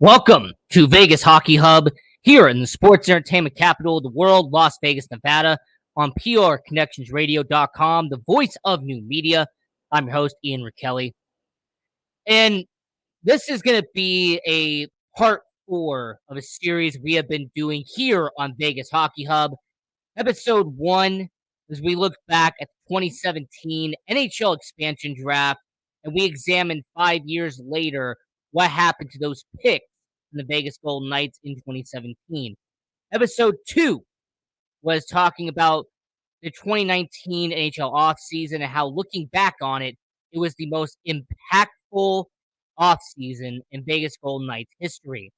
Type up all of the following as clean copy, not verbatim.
Welcome to Vegas Hockey Hub here in the sports entertainment capital of the world, Las Vegas, Nevada, on PRConnectionsRadio.com, the voice of new media. I'm your host, Ian Rakelli. And this is going to be a part 4 of a series we have been doing here on Vegas Hockey Hub. Episode 1, as we look back at the 2017 NHL expansion draft, and we examine 5 years later what happened to those picks in the Vegas Golden Knights in 2017. Episode 2 was talking about the 2019 NHL offseason and how, looking back on it, it was the most impactful offseason in Vegas Golden Knights history.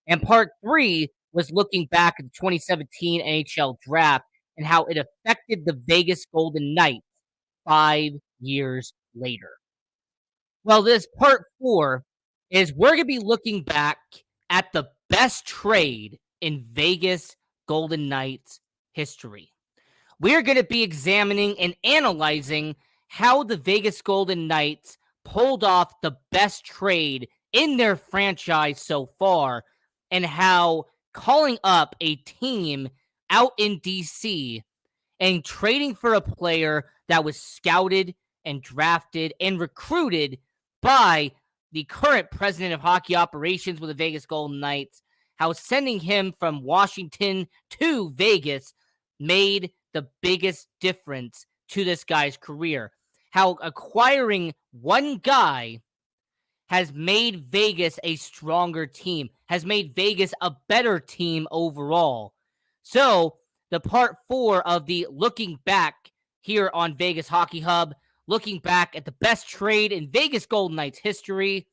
And part 3 was looking back at the 2017 NHL draft and how it affected the Vegas Golden Knights 5 years later. Well, this part 4 is we're going to be looking back at the best trade in Vegas Golden Knights history. We're going to be examining and analyzing how the Vegas Golden Knights pulled off the best trade in their franchise so far, and how calling up a team out in DC and trading for a player that was scouted and drafted and recruited by the current president of hockey operations with the Vegas Golden Knights, how sending him from Washington to Vegas made the biggest difference to this guy's career. How acquiring one guy has made Vegas a stronger team, has made Vegas a better team overall. So, the part 4 of the looking back here on Vegas Hockey Hub, looking back at the best trade in Vegas Golden Knights history,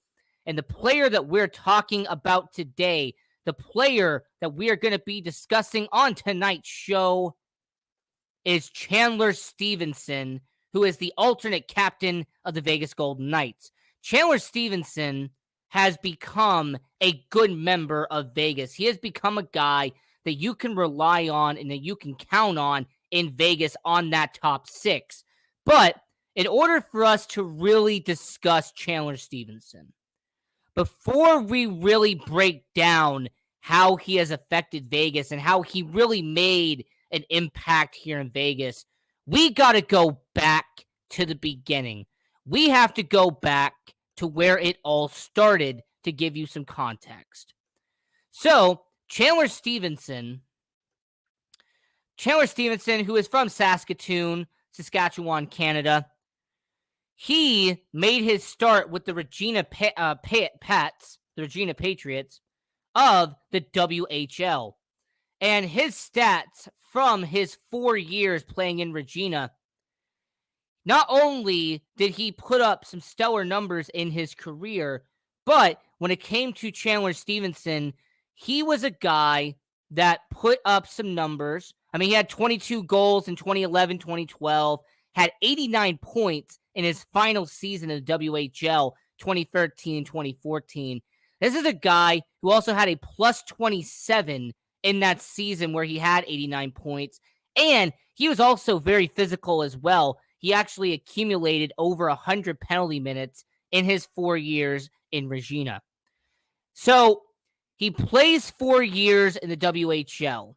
and the player that we're talking about today, the player that we are going to be discussing on tonight's show, is Chandler Stephenson, who is the alternate captain of the Vegas Golden Knights. Chandler Stephenson has become a good member of Vegas. He has become a guy that you can rely on and that you can count on in Vegas on that top 6. But in order for us to really discuss Chandler Stephenson, before we really break down how he has affected Vegas and how he really made an impact here in Vegas, we got to go back to the beginning. We have to go back to where it all started to give you some context. So, Chandler Stephenson, who is from Saskatchewan, Canada, he made his start with the Regina Pats, the Regina Patriots of the WHL. And his stats from his 4 years playing in Regina, not only did he put up some stellar numbers in his career, but when it came to Chandler Stephenson, he was a guy that put up some numbers. I mean, he had 22 goals in 2011, 2012, had 89 points in his final season of the WHL, 2013, 2014. This is a guy who also had a plus 27 in that season where he had 89 points. And he was also very physical as well. He actually accumulated over 100 penalty minutes in his 4 years in Regina. So he plays 4 years in the WHL.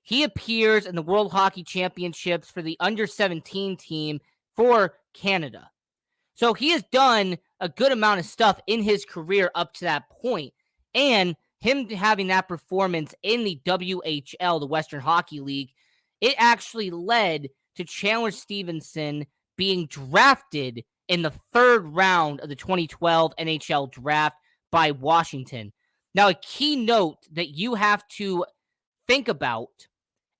He appears in the World Hockey Championships for the under-17 team for Canada. So he has done a good amount of stuff in his career up to that point. And him having that performance in the WHL, the Western Hockey League, it actually led to Chandler Stephenson being drafted in the 3rd round of the 2012 NHL draft by Washington. Now, a key note that you have to think about,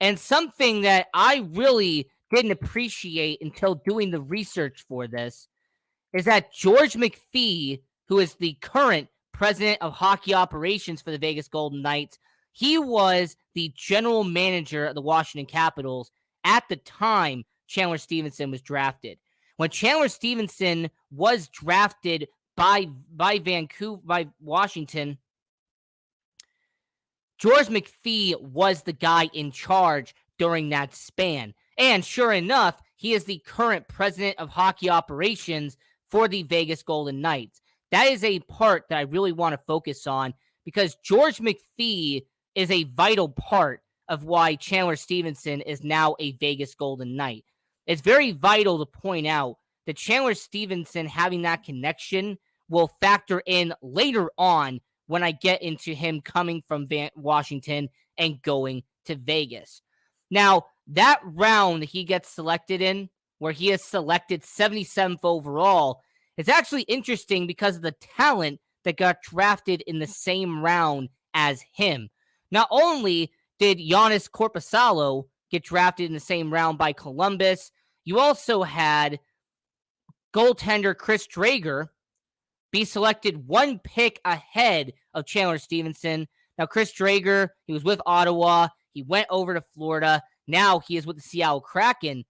and something that I really didn't appreciate until doing the research for this, is that George McPhee, who is the current president of hockey operations for the Vegas Golden Knights, he was the general manager of the Washington Capitals at the time Chandler Stephenson was drafted. When Chandler Stephenson was drafted by Washington, George McPhee was the guy in charge during that span. And sure enough, he is the current president of hockey operations for the Vegas Golden Knights. That is a part that I really want to focus on because George McPhee is a vital part of why Chandler Stephenson is now a Vegas Golden Knight. It's very vital to point out that Chandler Stephenson having that connection will factor in later on when I get into him coming from Washington and going to Vegas. Now, that round he gets selected in, where he is selected 77th overall, is actually interesting because of the talent that got drafted in the same round as him. Not only did Giannis Korpisalo get drafted in the same round by Columbus, you also had goaltender Chris Drager be selected one pick ahead of Chandler Stephenson. Now, Chris Drager, he was with Ottawa. He went over to Florida. Now he is with the Seattle Kraken.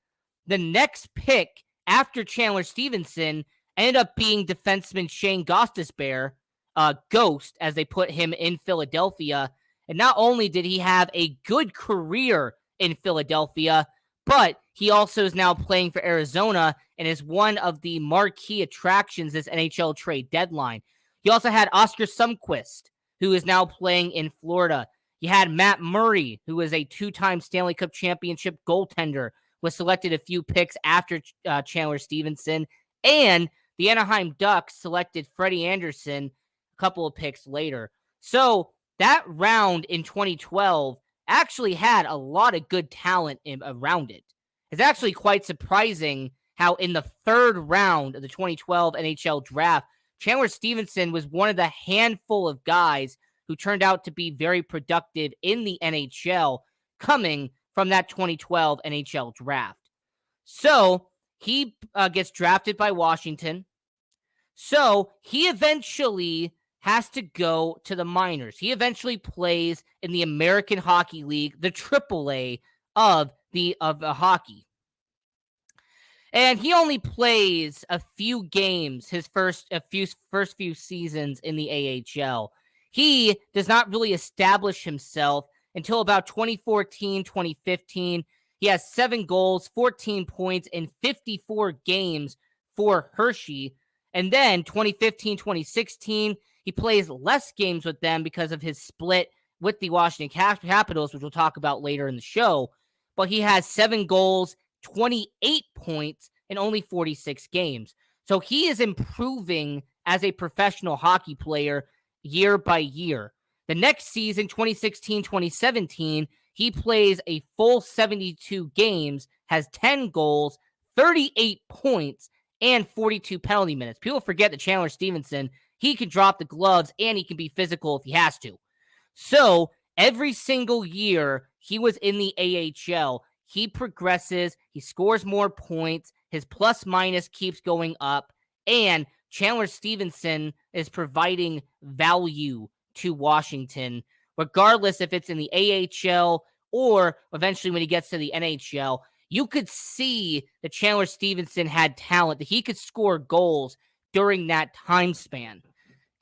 The next pick after Chandler Stephenson ended up being defenseman Shane Gostisbehere, Ghost, as they put him in Philadelphia. And not only did he have a good career in Philadelphia, but he also is now playing for Arizona and is one of the marquee attractions this NHL trade deadline. You also had Oscar Sundqvist, who is now playing in Florida. You had Matt Murray, who is a two-time Stanley Cup championship goaltender, was selected a few picks after Chandler Stephenson. And the Anaheim Ducks selected Freddie Anderson a couple of picks later. So that round in 2012 actually had a lot of good talent around it. It's actually quite surprising how in the third round of the 2012 NHL draft, Chandler Stephenson was one of the handful of guys who turned out to be very productive in the NHL coming from that 2012 NHL draft. So he gets drafted by Washington. So he eventually has to go to the minors. He eventually plays in the American Hockey League, the AAA of hockey. And he only plays a few games his first few seasons in the AHL. He does not really establish himself until about 2014, 2015. He has 7 goals, 14 points in 54 games for Hershey. And then 2015, 2016, he plays less games with them because of his split with the Washington Capitals, which we'll talk about later in the show. But he has 7 goals, 28 points in only 46 games. So he is improving as a professional hockey player year by year. The next season, 2016-2017, he plays a full 72 games, has 10 goals, 38 points, and 42 penalty minutes. People forget that Chandler Stephenson, he can drop the gloves and he can be physical if he has to. So every single year he was in the AHL, he progresses, he scores more points, his plus minus keeps going up, and Chandler Stephenson is providing value to Washington, regardless if it's in the AHL or eventually when he gets to the NHL. You could see that Chandler Stephenson had talent, that he could score goals during that time span.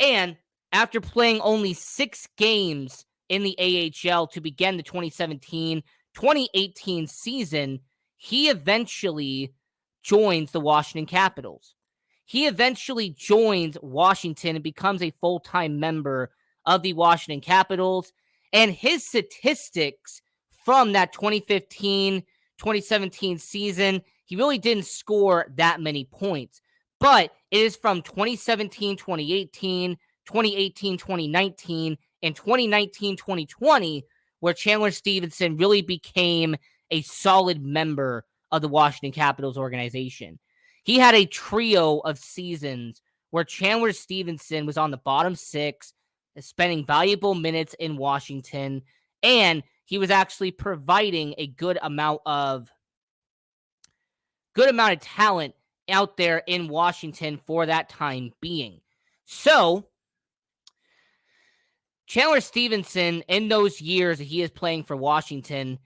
And after playing only 6 games in the AHL to begin the 2017-2018 season, he eventually joins the Washington Capitals. He eventually joins Washington and becomes a full-time member of the Washington Capitals. And his statistics from that 2015-2017 season, he really didn't score that many points. But it is from 2017-2018, 2018-2019, and 2019-2020 where Chandler Stephenson really became a solid member of the Washington Capitals organization. He had a trio of seasons where Chandler Stephenson was on the bottom 6, spending valuable minutes in Washington, and he was actually providing a good amount of talent out there in Washington for that time being. So Chandler Stephenson, in those years that he is playing for Washington,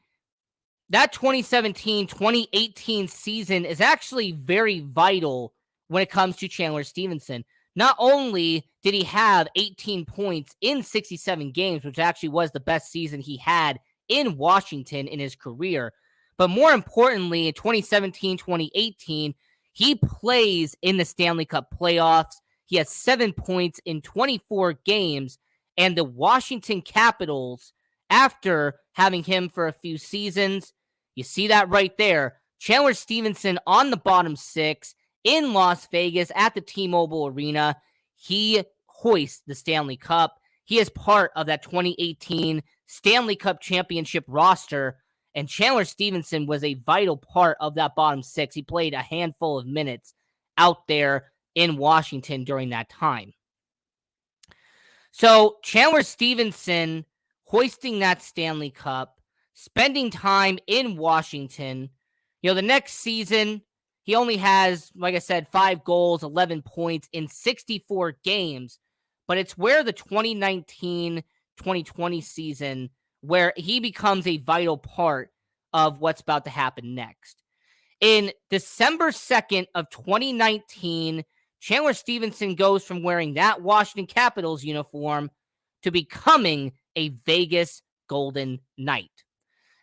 that 2017-2018 season is actually very vital when it comes to Chandler Stephenson. Not only did he have 18 points in 67 games, which actually was the best season he had in Washington in his career, but more importantly, in 2017-2018, he plays in the Stanley Cup playoffs. He has 7 points in 24 games, and the Washington Capitals, after having him for a few seasons, you see that right there. Chandler Stephenson on the bottom six in Las Vegas at the T-Mobile Arena. He hoists the Stanley Cup. He is part of that 2018 Stanley Cup championship roster, and Chandler Stephenson was a vital part of that bottom six. He played a handful of minutes out there in Washington during that time. So Chandler Stephenson hoisting that Stanley Cup, spending time in Washington. The next season, he only has, like I said, 5 goals, 11 points in 64 games. But it's where the 2019-2020 season, where he becomes a vital part of what's about to happen next. In December 2nd of 2019, Chandler Stephenson goes from wearing that Washington Capitals uniform to becoming a Vegas Golden Knight.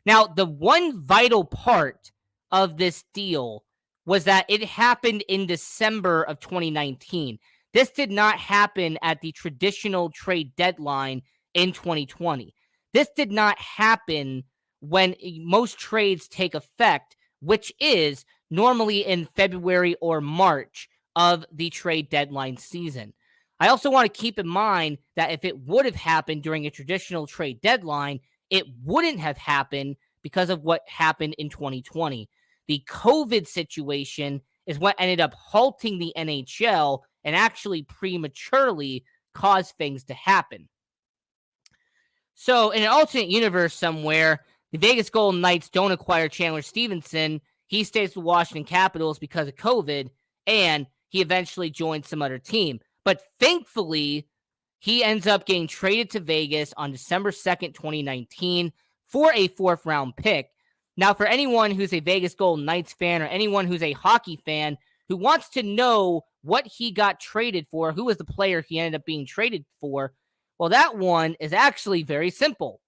Now, the one vital part of this deal was that it happened in December of 2019. This did not happen at the traditional trade deadline in 2020. This did not happen when most trades take effect, which is normally in February or March of the trade deadline season. I also want to keep in mind that if it would have happened during a traditional trade deadline, it wouldn't have happened because of what happened in 2020. The COVID situation is what ended up halting the NHL and actually prematurely caused things to happen. So in an alternate universe somewhere, the Vegas Golden Knights don't acquire Chandler Stephenson. He stays with the Washington Capitals because of COVID, and he eventually joins some other team. But thankfully, he ends up getting traded to Vegas on December 2nd, 2019 for a 4th-round pick. Now, for anyone who's a Vegas Golden Knights fan or anyone who's a hockey fan who wants to know what he got traded for, who was the player he ended up being traded for, well, that one is actually very simple.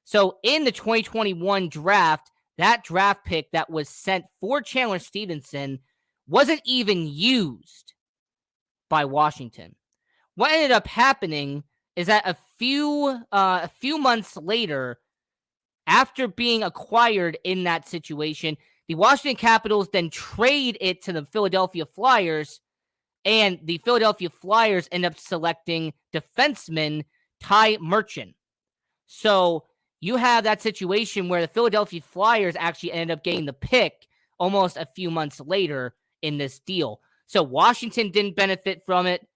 So in the 2021 draft, that draft pick that was sent for Chandler Stephenson wasn't even used by Washington. What ended up happening is that a few months later, after being acquired in that situation, the Washington Capitals then trade it to the Philadelphia Flyers, and the Philadelphia Flyers end up selecting defenseman Ty Merchant. So you have that situation where the Philadelphia Flyers actually ended up getting the pick almost a few months later in this deal. So Washington didn't benefit from it.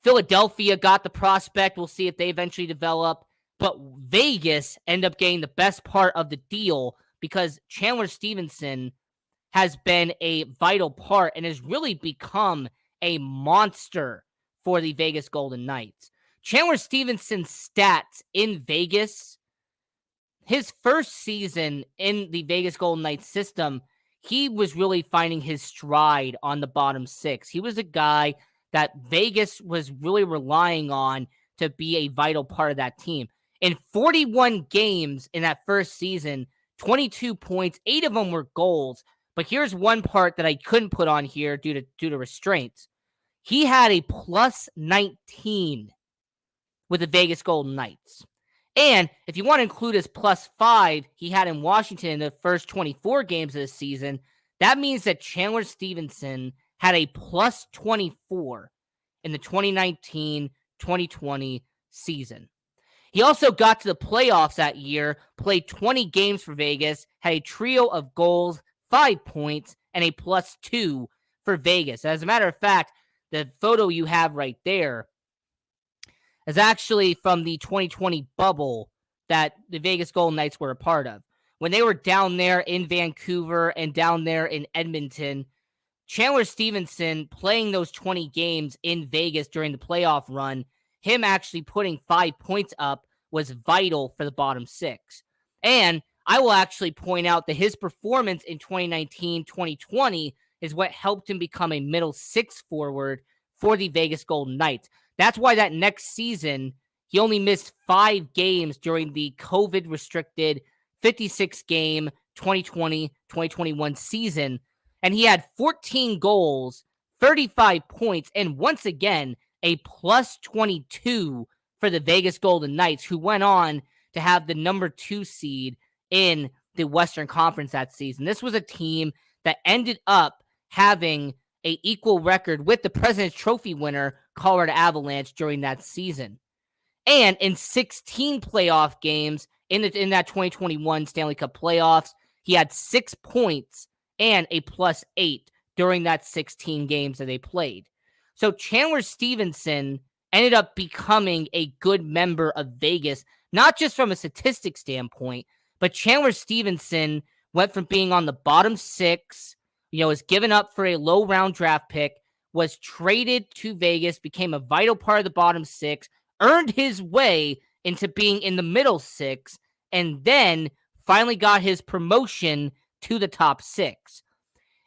Philadelphia got the prospect. We'll see if they eventually develop. But Vegas ended up getting the best part of the deal because Chandler Stephenson has been a vital part and has really become a monster for the Vegas Golden Knights. Chandler Stephenson's stats in Vegas, his first season in the Vegas Golden Knights system, he was really finding his stride on the bottom six. He was a guy that Vegas was really relying on to be a vital part of that team. In 41 games in that first season, 22 points, 8 of them were goals. But here's one part that I couldn't put on here due to restraints. He had a plus 19 with the Vegas Golden Knights. And if you want to include his plus 5 he had in Washington in the first 24 games of the season, that means that Chandler Stephenson had a plus 24 in the 2019-2020 season. He also got to the playoffs that year, played 20 games for Vegas, had a trio of goals, 5 points, and a plus 2 for Vegas. As a matter of fact, the photo you have right there is actually from the 2020 bubble that the Vegas Golden Knights were a part of. When they were down there in Vancouver and down there in Edmonton, Chandler Stephenson playing those 20 games in Vegas during the playoff run, him actually putting 5 points up was vital for the bottom six. And I will actually point out that his performance in 2019-2020 is what helped him become a middle six forward for the Vegas Golden Knights. That's why that next season, he only missed 5 games during the COVID-restricted 56-game 2020-2021 season. And he had 14 goals, 35 points, and once again, a plus 22 for the Vegas Golden Knights, who went on to have the number 2 seed in the Western Conference that season. This was a team that ended up having a equal record with the President's Trophy winner, Colorado Avalanche, during that season. And in 16 playoff games in that 2021 Stanley Cup playoffs, he had 6 points and a +8 during that 16 games that they played. So Chandler Stephenson ended up becoming a good member of Vegas, not just from a statistic standpoint, but Chandler Stephenson went from being on the bottom 6, was given up for a low round draft pick, was traded to Vegas, became a vital part of the bottom 6, earned his way into being in the middle 6, and then finally got his promotion to the top 6.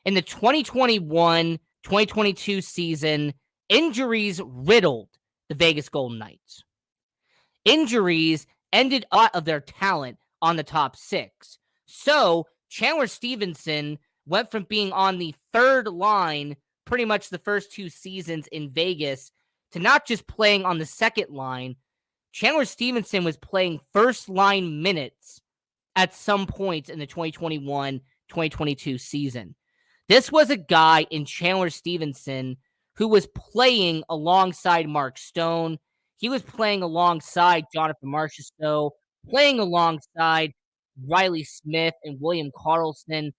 In the 2021-2022 season, injuries riddled the Vegas Golden Knights. Injuries ended out of their talent on the top 6. So Chandler Stephenson went from being on the 3rd line pretty much the first 2 seasons in Vegas to not just playing on the 2nd line. Chandler Stephenson was playing first line minutes at some point in the 2021-2022 season. This was a guy in Chandler Stephenson who was playing alongside Mark Stone. He was playing alongside Jonathan Marchessault, playing alongside Riley Smith and William Karlsson,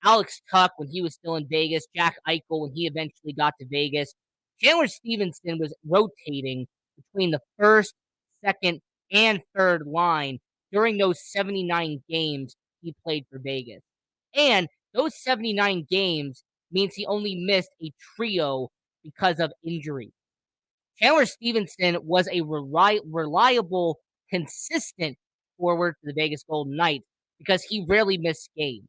Alex Tuck when he was still in Vegas, Jack Eichel when he eventually got to Vegas. Chandler Stephenson was rotating between the 1st, 2nd, and 3rd line during those 79 games he played for Vegas. And those 79 games means he only missed a trio because of injury. Chandler Stephenson was a reliable, consistent forward for the Vegas Golden Knights because he rarely missed games.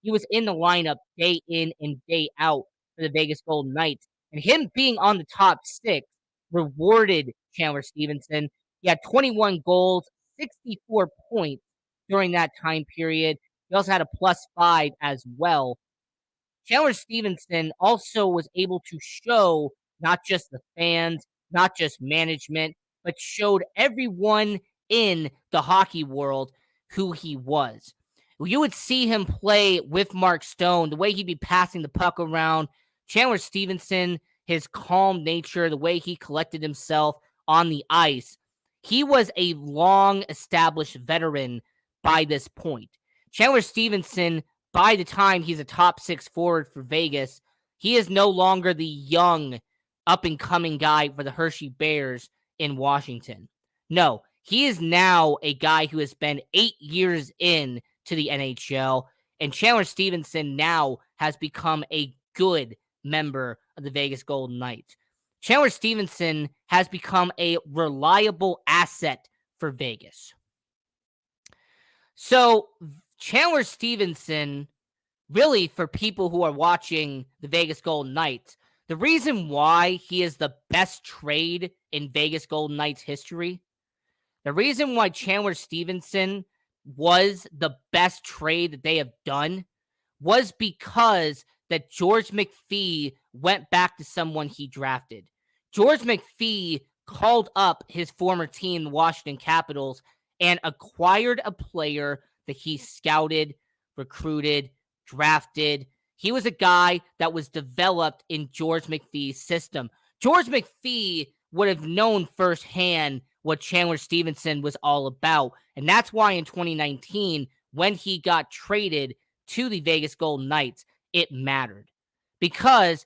He was in the lineup day in and day out for the Vegas Golden Knights. And him being on the top 6 rewarded Chandler Stephenson. He had 21 goals, 64 points during that time period. He also had a +5 as well. Chandler Stephenson also was able to show not just the fans, not just management, but showed everyone in the hockey world who he was. You would see him play with Mark Stone, the way he'd be passing the puck around. Chandler Stephenson, his calm nature, the way he collected himself on the ice. He was a long-established veteran by this point. Chandler Stephenson, by the time he's a top 6 forward for Vegas, he is no longer the young, up-and-coming guy for the Hershey Bears in Washington. No, he is now a guy who has been 8 years in to the NHL, and Chandler Stephenson now has become a good member of the Vegas Golden Knights. Chandler Stephenson has become a reliable asset for Vegas. So Chandler Stephenson, really for people who are watching the Vegas Golden Knights, the reason why he is the best trade in Vegas Golden Knights history, the reason why Chandler Stephenson was the best trade that they have done was because that George McPhee went back to someone he drafted. George McPhee called up his former team, the Washington Capitals, and acquired a player that he scouted, recruited, drafted. He was a guy that was developed in George McPhee's system. George McPhee would have known firsthand what Chandler Stephenson was all about. And that's why in 2019, when he got traded to the Vegas Golden Knights, it mattered. Because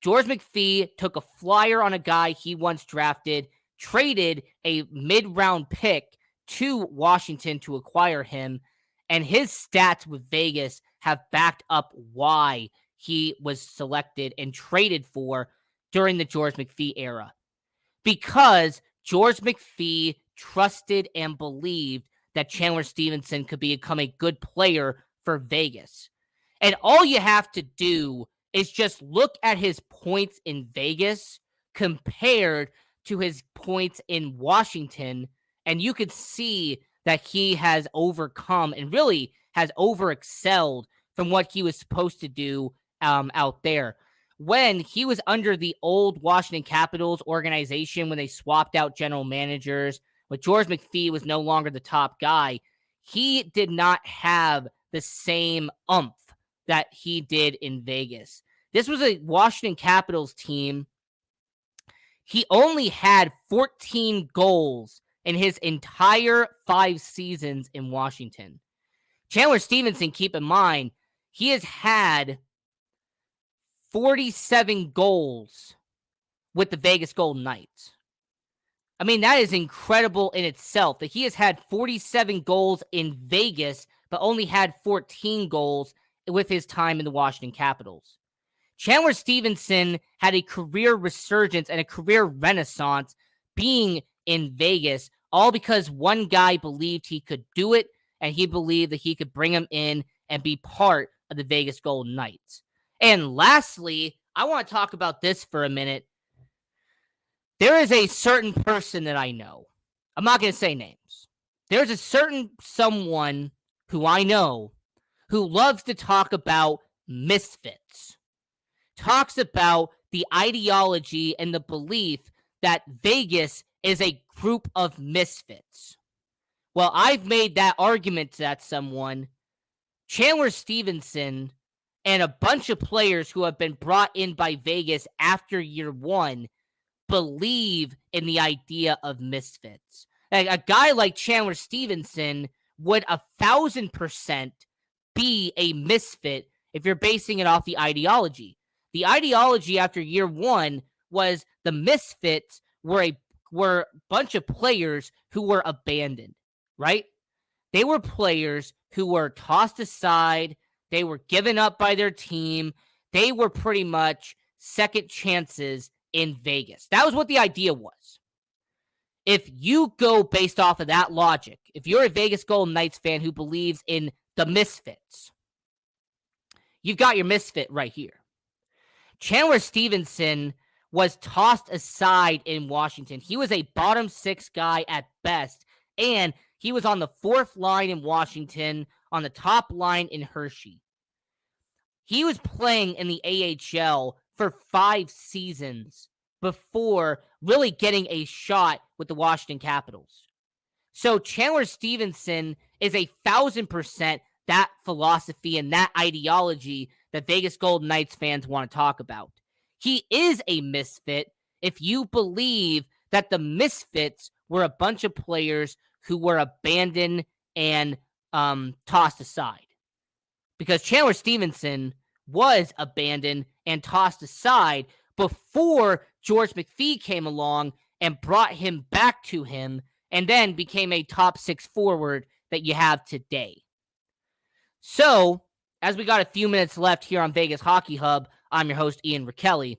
George McPhee took a flyer on a guy he once drafted, traded a mid-round pick to Washington to acquire him, and his stats with Vegas have backed up why he was selected and traded for during the George McPhee era. Because George McPhee trusted and believed that Chandler Stephenson could become a good player for Vegas. And all you have to do is just look at his points in Vegas compared to his points in Washington, and you could see that he has overcome and really has overexcelled from what he was supposed to do out there. when he was under the old Washington Capitals organization, when they swapped out general managers, when George McPhee was no longer the top guy, he did not have the same oomph that he did in Vegas. This was a Washington Capitals team. He only had 14 goals in his entire 5 seasons in Washington. Chandler Stephenson, keep in mind, he has had 47 goals with the Vegas Golden Knights. I mean, that is incredible in itself that he has had 47 goals in Vegas, but only had 14 goals with his time in the Washington Capitals. Chandler Stephenson had a career resurgence and a career renaissance being in Vegas, all because one guy believed he could do it, and he believed that he could bring him in and be part of the Vegas Golden Knights. And lastly, I want to talk about this for a minute. There is a certain person that I know. I'm not going to say names. There's a certain someone who I know who loves to talk about misfits. Talks about the ideology and the belief that Vegas is a group of misfits. Well, I've made that argument to that someone. Chandler Stephenson and a bunch of players who have been brought in by Vegas after year one believe in the idea of misfits. Like a guy like Chandler Stephenson would 1,000% be a misfit if you're basing it off the ideology. The ideology after year one was the misfits were a bunch of players who were abandoned, right? They were players who were tossed aside. They were given up by their team. They were pretty much second chances in Vegas. That was what the idea was. If you go based off of that logic, if you're a Vegas Golden Knights fan who believes in the misfits, you've got your misfit right here. Chandler Stephenson was tossed aside in Washington. He was a bottom 6 guy at best, and he was on the 4th line in Washington, on the top line in Hershey. He was playing in the AHL for 5 seasons before really getting a shot with the Washington Capitals. So Chandler Stephenson is 1,000% that philosophy and that ideology that Vegas Golden Knights fans want to talk about. He is a misfit if you believe that the misfits were a bunch of players who were abandoned and tossed aside. Because Chandler Stephenson was abandoned and tossed aside before George McPhee came along and brought him back to him and then became a top 6 forward that you have today. So, as we got a few minutes left here on Vegas Hockey Hub, I'm your host, Ian Rickelli.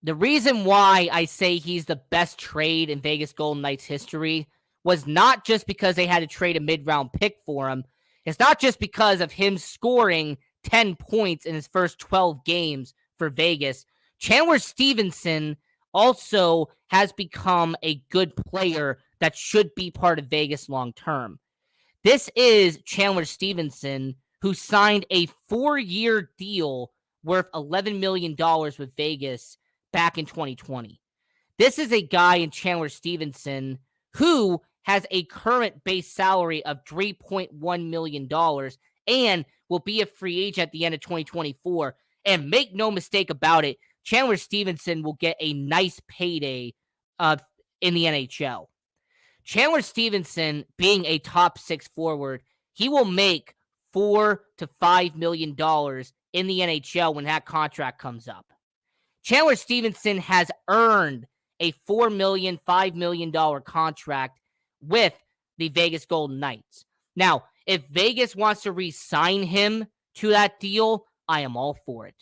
The reason why I say he's the best trade in Vegas Golden Knights history was not just because they had to trade a mid-round pick for him. It's not just because of him scoring 10 points in his first 12 games for Vegas. Chandler Stephenson also has become a good player that should be part of Vegas long-term. This is Chandler Stephenson, who signed a 4-year deal worth $11 million with Vegas back in 2020. This is a guy in Chandler Stephenson who has a current base salary of $3.1 million and will be a free agent at the end of 2024. And make no mistake about it, Chandler Stephenson will get a nice payday in the NHL. Chandler Stephenson, being a top 6 forward, he will make $4 to $5 million in the NHL when that contract comes up. Chandler Stephenson has earned a $4 million, $5 million contract with the Vegas Golden Knights. Now, if Vegas wants to re-sign him to that deal, I am all for it.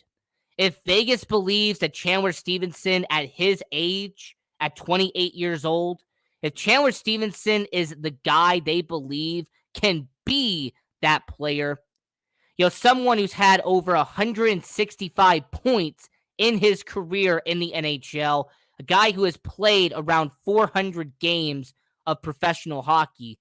If Vegas believes that Chandler Stephenson at his age, at 28 years old, if Chandler Stephenson is the guy they believe can be that player, someone who's had over 165 points in his career in the NHL, a guy who has played around 400 games of professional hockey.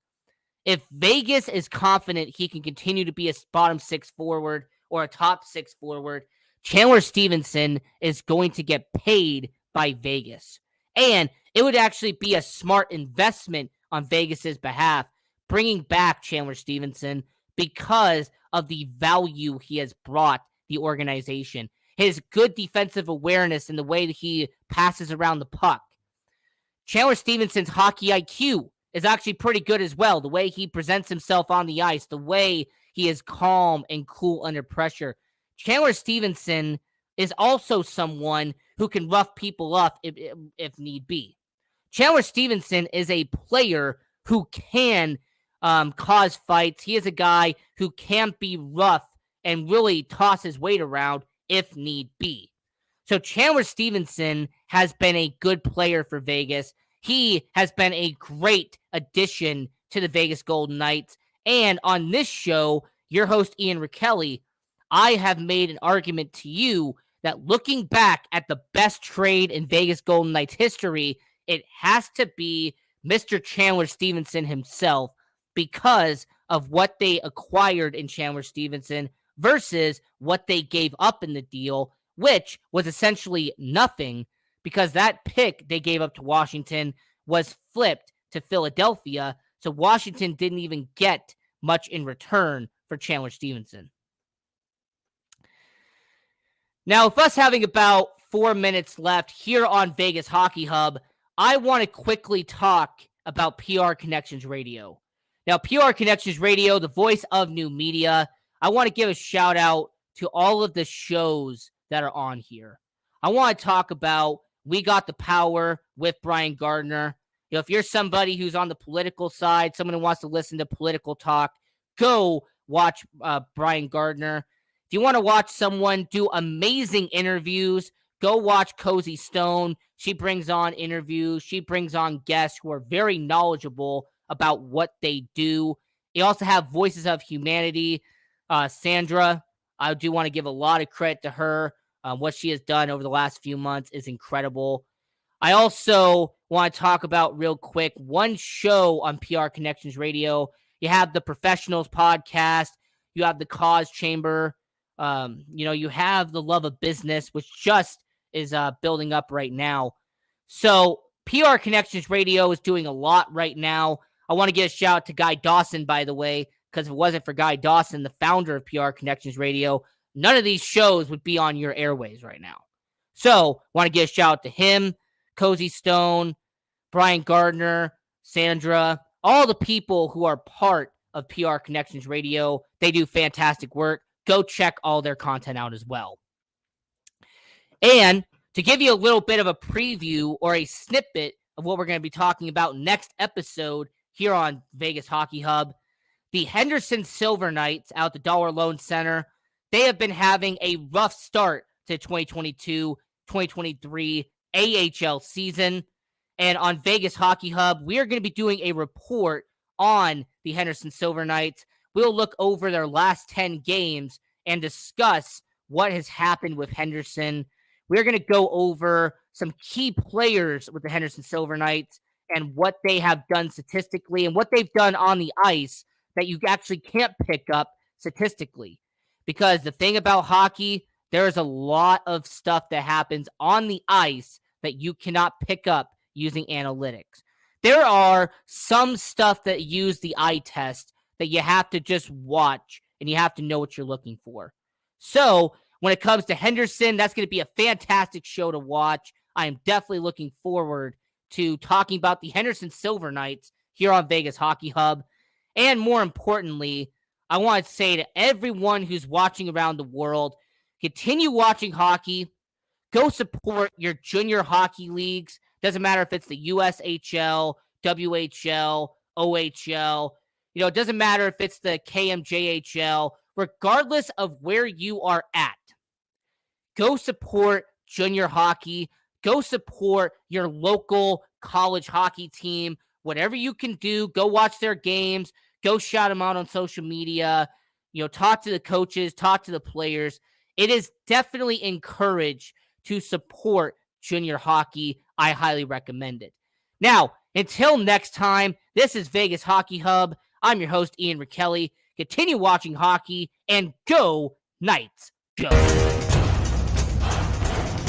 If Vegas is confident he can continue to be a bottom 6 forward or a top 6 forward, Chandler Stephenson is going to get paid by Vegas. And it would actually be a smart investment on Vegas's behalf, bringing back Chandler Stephenson because of the value he has brought the organization. His good defensive awareness and the way that he passes around the puck. Chandler Stephenson's hockey IQ is actually pretty good as well. The way he presents himself on the ice, the way he is calm and cool under pressure. Chandler Stephenson is also someone who can rough people up if need be. Chandler Stephenson is a player who can cause fights. He is a guy who can be rough and really toss his weight around if need be. So Chandler Stephenson has been a good player for Vegas. He has been a great addition to the Vegas Golden Knights. And on this show, your host, Ian Rickelli, I have made an argument to you that looking back at the best trade in Vegas Golden Knights history, it has to be Mr. Chandler Stephenson himself because of what they acquired in Chandler Stephenson versus what they gave up in the deal, which was essentially nothing because that pick they gave up to Washington was flipped to Philadelphia, so Washington didn't even get much in return for Chandler Stephenson. Now, with us having about 4 minutes left here on Vegas Hockey Hub, I want to quickly talk about PR Connections Radio. Now, PR Connections Radio, the voice of new media, I want to give a shout out to all of the shows that are on here. I want to talk about We Got the Power with Brian Gardner. You know, if you're somebody who's on the political side, someone who wants to listen to political talk, go watch Brian Gardner. If you want to watch someone do amazing interviews, go watch Cozy Stone. She brings on interviews. She brings on guests who are very knowledgeable about what they do. You also have Voices of Humanity. Sandra, I do want to give a lot of credit to her. What she has done over the last few months is incredible. I also want to talk about real quick one show on PR Connections Radio. You have the Professionals podcast. You have the Cause Chamber. You have the Love of Business, which just is building up right now. So PR Connections Radio is doing a lot right now. I want to give a shout out to Guy Dawson, by the way, because if it wasn't for Guy Dawson, the founder of PR Connections Radio, none of these shows would be on your airways right now. So want to give a shout out to him, Cozy Stone, Brian Gardner, Sandra, all the people who are part of PR Connections Radio. They do fantastic work. Go check all their content out as well. And to give you a little bit of a preview or a snippet of what we're going to be talking about next episode here on Vegas Hockey Hub, the Henderson Silver Knights out the Dollar Loan Center, they have been having a rough start to 2022-2023 AHL season. And on Vegas Hockey Hub, we are going to be doing a report on the Henderson Silver Knights. We'll look over their last 10 games and discuss what has happened with Henderson. We're going to go over some key players with the Henderson Silver Knights and what they have done statistically and what they've done on the ice that you actually can't pick up statistically. Because the thing about hockey, there is a lot of stuff that happens on the ice that you cannot pick up using analytics. There are some stuff that use the eye test that you have to just watch and you have to know what you're looking for. So when it comes to Henderson, that's going to be a fantastic show to watch. I am definitely looking forward to talking about the Henderson Silver Knights here on Vegas Hockey Hub. And more importantly, I want to say to everyone who's watching around the world, continue watching hockey. Go support your junior hockey leagues. Doesn't matter if it's the USHL, WHL, OHL. It doesn't matter if it's the KMJHL. Regardless of where you are at, go support junior hockey. Go support your local college hockey team. Whatever you can do, go watch their games. Go shout them out on social media. Talk to the coaches, talk to the players. It is definitely encouraged to support junior hockey. I highly recommend it. Now, until next time, this is Vegas Hockey Hub. I'm your host, Ian Rickelli. Continue watching hockey and go Knights, go!